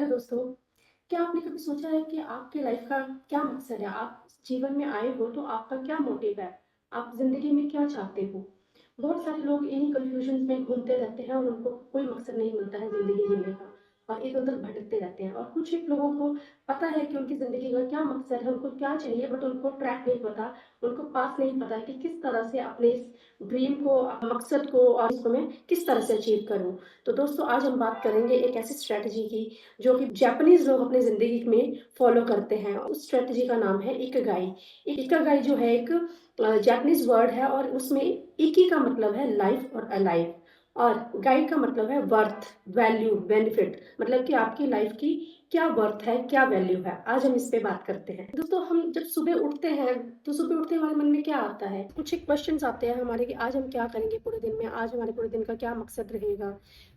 Hello दोस्तों, क्या आपने कभी सोचा है कि आपकी लाइफ का क्या मकसद है? आप जीवन में आए हो तो आपका क्या मोटिव है? आप ज़िंदगी में क्या चाहते हो? बहुत सारे लोग इन्हीं कन्फ्यूजन में घूमते रहते हैं और उनको कोई मकसद नहीं मिलता है ज़िंदगी जीने का और इधर-उधर भटकते रहते हैं और कुछ एक लोगों को पता है कि उनकी ज़िंदगी का क्या मकसद है, उनको क्या चाहिए बट उनको ट्रैक नहीं पता, उनको पाथ नहीं पता है कि किस तरह से अपने इस ड्रीम को, मकसद को और इसको मैं किस तरह से अचीव करूँ। तो दोस्तों आज हम बात करेंगे एक ऐसी स्ट्रैटेजी की जो कि जापानीज़ लोग अपनी ज़िंदगी में फ़ॉलो करते हैं। उस स्ट्रैटेजी का नाम है इकिगाई। इकिगाई जो है एक जापानीज़ वर्ड है और उसमें इकी का मतलब है लाइफ़ और अलाइव और गाई का मतलब है वर्थ, वैल्यू, बेनिफिट मतलब कि आपकी लाइफ़ की क्या वर्थ है, क्या वैल्यू है। आज हम इस पे बात करते हैं। दोस्तों हम जब सुबह उठते हैं, तो सुबह उठते ही हमारे मन में क्या आता है? कुछ एक क्वेश्चन्स आते हैं हमारे कि आज हम क्या करेंगे पूरे दिन में? आज हमारे पूरे दिन का क्या मकसद रहेगा?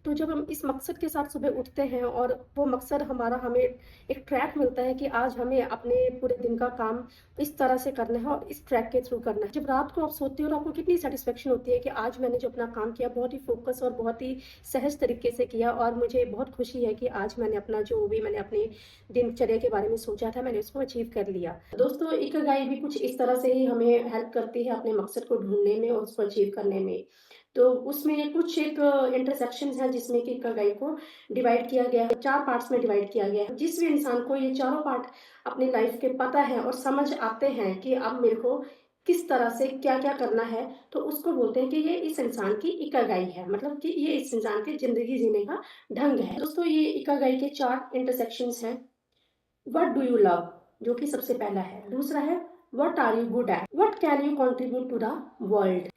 तो जब हम इस मकसद के साथ सुबह उठते हैं और वो मकसद हमारा हमें एक ट्रैक मिलता है कि आज हमें अपने पूरे दिन का काम इस तरह से करना है और इस ट्रैक के थ्रू करना है। जब रात को आप सोते हो तो आपको कितनी सैटिस्फैक्शन होती है कि आज मैंने जो अपना काम किया बहुत ही फ़ोकस और बहुत ही सहज तरीके से किया और मुझे बहुत खुशी है कि आज मैंने अपना जो भी मैंने अपनी दिनचर्या के बारे में सोचा था मैंने उसको अचीव कर लिया। दोस्तों इकिगाई भी कुछ इस तरह से ही हमें हेल्प करती है अपने मकसद को ढूँढने में और उसको अचीव करने में। तो उसमें कुछ एक इंटरसेक्शंस हैं जिसमें कि इकिगाई को डिवाइड किया गया है, 4 पार्ट्स में डिवाइड किया गया है। जिस भी इंसान को ये चारों पार्ट अपनी लाइफ़ के पता है और समझ आते हैं कि अब मेरे को किस तरह से क्या-क्या करना है, तो उसको बोलते हैं कि ये इस इंसान की इकिगाई है। मतलब कि ये इस इंसान की ज़िंदगी जीने का ढंग है। दोस्तों ये इकिगाई के 4 इंटरसेक्शंस हैं। What do you love? जो कि सबसे पहला है। दूसरा है what are you good at? What can you contribute to the world?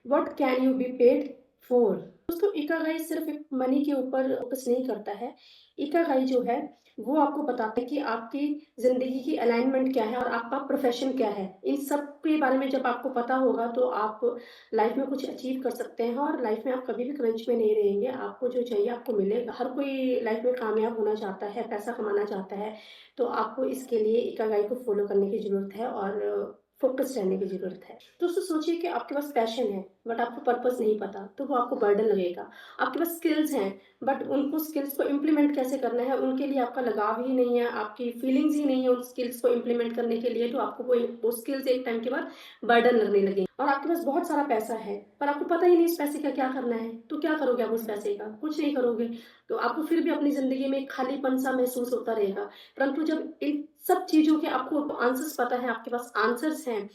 What can you be paid for? दोस्तों इकिगाई सिर्फ एक मनी के ऊपर फोकस नहीं करता है। इकिगाई जो है वो आपको बताता है कि आपकी ज़िंदगी की अलाइनमेंट क्या है और आपका प्रोफ़ेशन क्या है। इन सब के बारे में जब आपको पता होगा तो आप लाइफ़ में कुछ अचीव कर सकते हैं और लाइफ़ में आप कभी भी क्रंच में नहीं रहेंगे। आपको जो चाहिए आपको मिलेगा। हर कोई लाइफ़ में कामयाब होना चाहता है, पैसा कमाना चाहता है, तो आपको इसके लिए इकिगाई को फ़ॉलो करने की ज़रूरत है और फ़ोकस रहने की ज़रूरत है। दोस्तों सोचिए कि आपके पास पैशन है, बट आपको पर्पस नहीं पता, तो वो आपको बर्डन लगेगा। आपके पास स्किल्स हैं, बट उनको स्किल्स को इम्प्लीमेंट कैसे करना है, उनके लिए आपका लगाव ही नहीं है, आपकी फीलिंग्स ही नहीं है उन स्किल्स को इम्प्लीमेंट करने के लिए, तो आपको वो स्किल्स एक टाइम के बाद बर्डन लगने लगेंगी। और आपके पास बहुत सारा पैसा है, पर आपको पता ही नहीं इस पैसे का क्या करना है, तो क्या करोगे आप उस पैसे का? कुछ नहीं करोगे। तो आपको फिर भी अपनी ज़िंदगी में एक खालीपन-सा महसूस होता रहेगा। परंतु जब इन सब चीज़ों के आपको आंसर्स पता है, आपके पास आंसर्स हैं,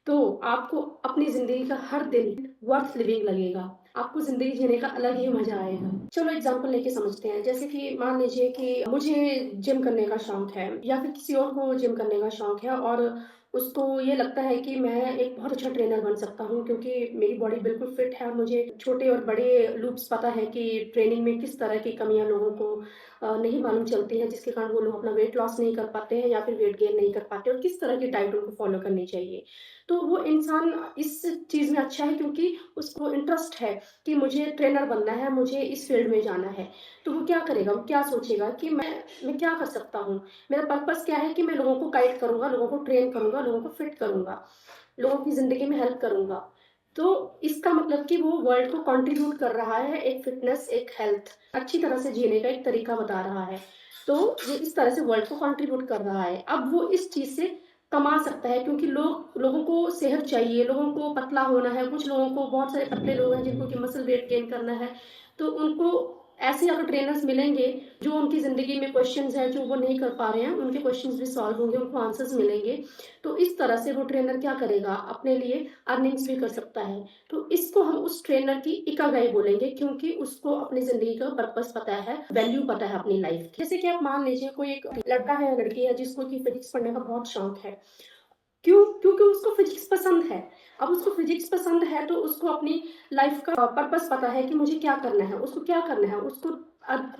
तो आपको अपनी ज़िंदगी का हर दिन वर्थ लिविंग लगेगा। आपको ज़िंदगी जीने का अलग ही मज़ा आएगा। चलो एग्ज़ाम्पल लेके समझते हैं। जैसे कि मान लीजिए कि मुझे जिम करने का शौक है या फिर किसी और को जिम करने का शौक है और उसको ये लगता है कि मैं एक बहुत अच्छा ट्रेनर बन सकता हूँ क्योंकि मेरी बॉडी बिल्कुल फिट है और मुझे छोटे और बड़े लूप्स पता है कि ट्रेनिंग में किस तरह की कमियाँ लोगों को नहीं मालूम चलती हैं, जिसके कारण वो लोग अपना वेट लॉस नहीं कर पाते हैं या फिर वेट गेन नहीं कर पाते और किस तरह की डाइट उनको फ़ॉलो करनी चाहिए। तो वो इंसान इस चीज़ में अच्छा है क्योंकि उसको इंटरेस्ट है कि मुझे ट्रेनर बनना है, मुझे इस फ़ील्ड में जाना है। तो वो क्या करेगा, वो क्या सोचेगा कि मैं क्या कर सकता हूँ? मेरा पर्पस क्या है कि मैं लोगों को गाइड करूँगा, लोगों को ट्रेन करूँगा, लोगों को फिट करूँगा, लोगों की ज़िंदगी में हेल्प करूँगा। तो इसका मतलब कि वो वर्ल्ड को कंट्रीब्यूट कर रहा है, एक फ़िटनेस, एक हेल्थ, अच्छी तरह से जीने का एक तरीका बता रहा है। तो ये इस तरह से वर्ल्ड को कंट्रीब्यूट कर रहा है। अब वो इस चीज़ से कमा सकता है क्योंकि लोगों को सेहत चाहिए, लोगों को पतला होना है, कुछ लोगों को बहुत सारे पतले लोग हैं जिनको कि मसल वेट गेन करना है, तो उनको ऐसे अगर ट्रेनर्स मिलेंगे, जो उनकी ज़िंदगी में क्वेश्चन्स हैं, जो वो नहीं कर पा रहे हैं, उनके क्वेश्चन्स भी सॉल्व होंगे, उनको आंसर्स मिलेंगे, तो इस तरह से वो ट्रेनर क्या करेगा, अपने लिए अर्निंग्स भी कर सकता है। तो इसको हम उस ट्रेनर की इकिगाई बोलेंगे क्योंकि उसको अपनी ज़िंदगी का पर्पस पता है, वैल्यू पता है अपनी लाइफ़ की। जैसे कि आप मान लीजिए कोई एक लड़का है या लड़की है जिसको कि फिज़िक्स पढ़ने का बहुत शौक है। क्यों? क्योंकि उसको फ़िज़िक्स पसंद है। अब उसको फ़िज़िक्स पसंद है तो उसको अपनी लाइफ़ का पर्पस पता है कि मुझे क्या करना है, उसको क्या करना है। उसको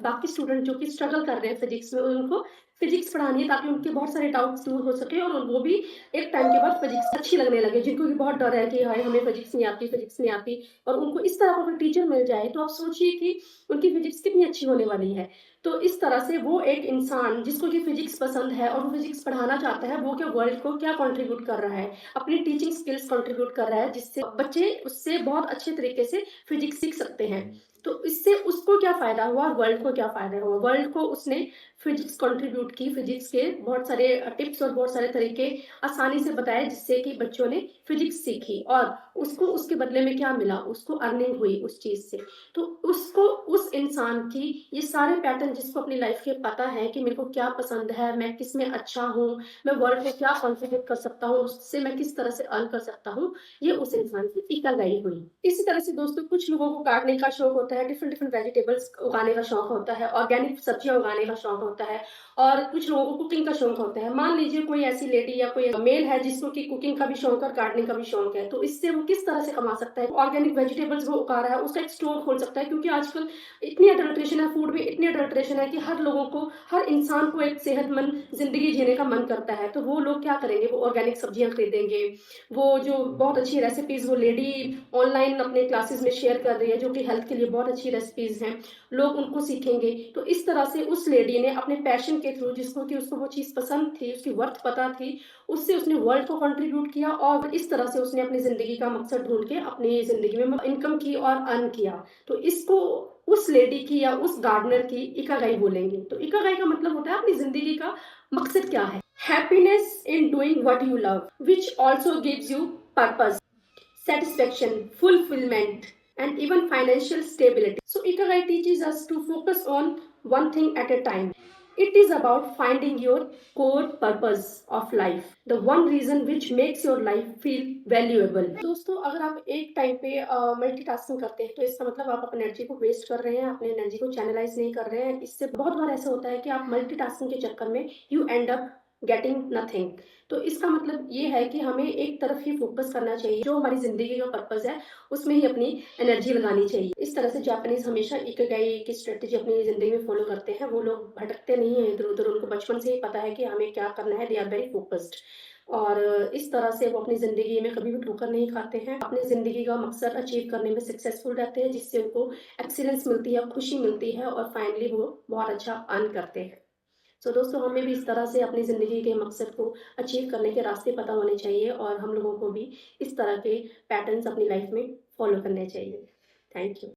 बाकी स्टूडेंट जो कि स्ट्रगल कर रहे हैं फ़िज़िक्स में उनको फ़िज़िक्स पढ़ानी है ताकि उनके बहुत सारे डाउट्स दूर हो सके और वो भी एक टाइम के बाद फ़िज़िक्स अच्छी लगने लगे। जिनको कि बहुत डर है कि हाय हमें फ़िज़िक्स नहीं आती और उनको इस तरह का कोई टीचर मिल जाए तो आप सोचिए कि उनकी फ़िज़िक्स कितनी अच्छी होने वाली है। तो इस तरह से वो एक इंसान जिसको कि फ़िज़िक्स पसंद है और वो फ़िज़िक्स पढ़ाना चाहता है, वो क्या वर्ल्ड को क्या कंट्रीब्यूट कर रहा है, अपनी टीचिंग स्किल्स कंट्रीब्यूट कर रहा है जिससे बच्चे उससे बहुत अच्छे तरीके से फ़िज़िक्स सीख सकते हैं। तो इससे उसको क्या फ़ायदा हुआ और वर्ल्ड को क्या फ़ायदा हुआ? वर्ल्ड को उसने फिज़िक्स कंट्रीब्यूट की, फिज़िक्स के बहुत सारे टिप्स और बहुत सारे तरीके आसानी से बताए जिससे कि बच्चों ने फिज़िक्स सीखी और उसको उसके बदले में क्या मिला? उसको अर्निंग हुई उस चीज़ से। तो उसको उस इंसान की ये सारे पैटर्न जिसको अपनी लाइफ़ के पता है कि मेरे को क्या पसंद है, मैं किसमें अच्छा हूँ, मैं वर्ल्ड को क्या कंट्रीब्यूट कर सकता हूँ, उससे मैं किस तरह से अर्न कर सकता हूँ, ये उस इंसान की इकिगाई हुई। इसी तरह से दोस्तों कुछ लोगों को गार्डनिंग का शौक होता है, डिफरेंट डिफरेंट वेजिटेबल्स उगाने का शौक होता है, ऑर्गेनिक सब्जियाँ उगाने का शौक होता है और कुछ लोगों को कुकिंग का शौक होता है। मान लीजिए कोई ऐसी लेडी या कोई मेल है जिसको कि कुकिंग का भी शौक है और गार्डनिंग का भी शौक है, तो इससे वो किस तरह से कमा सकता है? ऑर्गेनिक वेजिटेबल्स वो उगा रहा है, उसका एक स्टोर खोल सकता है क्योंकि आजकल इतनी अडल्ट्रेशन है, फूड में इतनी अडल्ट्रेशन है कि हर लोगों को, हर इंसान को एक सेहतमंद ज़िंदगी जीने का मन करता है। तो वो लोग क्या करेंगे? वो ऑर्गेनिक सब्जियाँ खरीदेंगे, वो जो बहुत अच्छी रेसिपीज़ वो लेडी ऑनलाइन अपने क्लासेस में शेयर कर रही है, जो कि हेल्थ के लिए बहुत अच्छी रेसिपीज़ हैं, लोग उनको सीखेंगे। तो इस तरह से उस लेडी ने अपने पैशन के थ्रू जिसको कि उसको वो चीज़ पसंद थी, उसकी वर्थ पता थी, उससे उसने वर्ल्ड को कंट्रीब्यूट किया और इस तरह से उसने अपनी ज़िंदगी का मकसद ढूँढ के अपनी ज़िंदगी में इनकम की और अर्न किया। तो इसको उस लेडी की या उस गार्डनर की इकिगाई बोलेंगे। तो इकिगाई का मतलब होता है अपनी ज़िंदगी का मकसद क्या है? Happiness in doing what you love, which also gives you purpose, satisfaction, fulfillment, and even financial stability. So, Ikigai teaches us to focus on one thing at a time. It is about finding your core purpose of life, the one reason which makes your life feel valuable. दोस्तों अगर आप एक time पे multitasking करते हैं तो इसका मतलब आप अपनी एनर्जी को वेस्ट कर रहे हैं, अपनी एनर्जी को चैनलाइज नहीं कर रहे हैं। इससे बहुत बार ऐसा होता है कि आप मल्टीटास्किंग के चक्कर में you and up getting nothing. तो इसका मतलब ये है कि हमें एक तरफ ही फोकस करना चाहिए, जो हमारी ज़िंदगी का पर्पस है, उसमें ही अपनी एनर्जी लगानी चाहिए। इस तरह से जापानीज़ हमेशा इकिगाई की स्ट्रैटेजी अपनी ज़िंदगी में फॉलो करते हैं। वो लोग भटकते नहीं हैं इधर-उधर, उनको बचपन से ही पता है कि हमें क्या करना है, दे आर वेरी फोकस्ड और इस तरह से वो अपनी ज़िंदगी में कभी भी ठोकर नहीं खाते हैं। अपनी ज़िंदगी का मकसद अचीव करने में सक्सेसफुल रहते हैं, जिससे उनको एक्सीलेंस मिलती है, खुशी मिलती है और फाइनली वो बहुत अच्छा अर्न करते हैं। दोस्तों हमें भी इस तरह से अपनी ज़िंदगी के मकसद को अचीव करने के रास्ते पता होने चाहिए और हम लोगों को भी इस तरह के पैटर्न्स अपनी लाइफ में फॉलो करने चाहिए। Thank you.